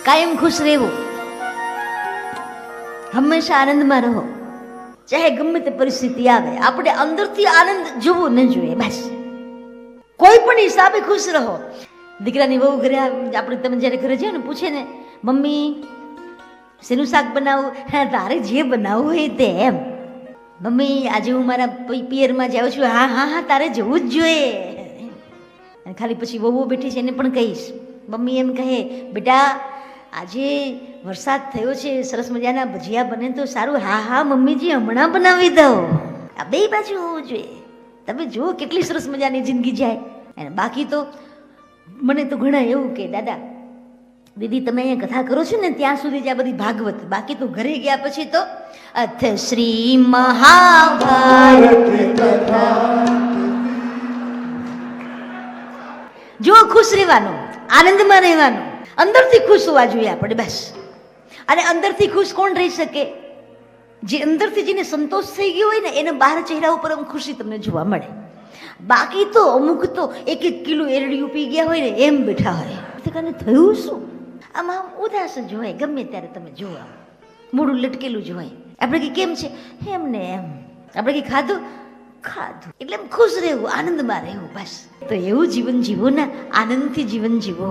કાયમ ખુશ રહેવું, હંમેશા આનંદમાં રહો, ચાહે ગમે તે પરિસ્થિતિ આવે. આપણે અંદરથી આનંદ જોવો ન જોઈએ. બસ કોઈ પણ હિસાબે ખુશ રહો. દીકરાની વહુ ઘરે આપણે તમે જ્યારે ઘરે જાઓ ને પૂછે ને, મમ્મી શેનું શાક બનાવું? હા, તારે જે બનાવવું હોય તે. એમ, મમ્મી આજે હું મારા પિયરમાં જાઉં છું. હા હા હા, તારે જવું જ જોઈએ. અને ખાલી પછી વહુઓ બેઠી છે એને પણ કહીશ. મમ્મી એમ કહે, બેટા આજે વરસાદ થયો છે, સરસ મજાના ભજીયા બને તો સારું. હા હા મમ્મીજી, હમણાં બનાવી દઉં. આ બે બાજુ હોવું જોઈએ. તમે જુઓ કેટલી સરસ મજાની જિંદગી જાય. અને બાકી તો મને તો ઘણા એવું કે, દાદા દીદી તમે અહીંયા કથા કરો છો ને ત્યાં સુધી જ આ બધી ભાગવત, બાકી તો ઘરે ગયા પછી તો અથ શ્રી મહાભારત કથા. જો ખુશ રહેવાનું, આનંદમાં રહેવાનું, અંદરથી ખુશ હોવા જોઈએ આપણે. બસ. અને અંદરથી ખુશ કોણ રહી શકે? જે અંદરથી જેને સંતોષ થઈ ગયો હોય ને એને બહાર ચહેરા ઉપર આમ ખુશી તમને જોવા મળે. બાકી તો અમુક તો 1-1 કિલો એરડિયું પી ગયા હોય ને એમ બેઠા હોય. તેને થયું શું? આમાં ઉદાસ જ હોય. ગમે ત્યારે તમે જોવા મોઢું લટકેલું જ હોય. આપણે કે કેમ છે? એમ ને એમ. આપણે કે ખાધું? ખાધું. એટલે એમ ખુશ રહેવું, આનંદમાં રહેવું. બસ. તો એવું જીવન જીવો ને, આનંદથી જીવન જીવો.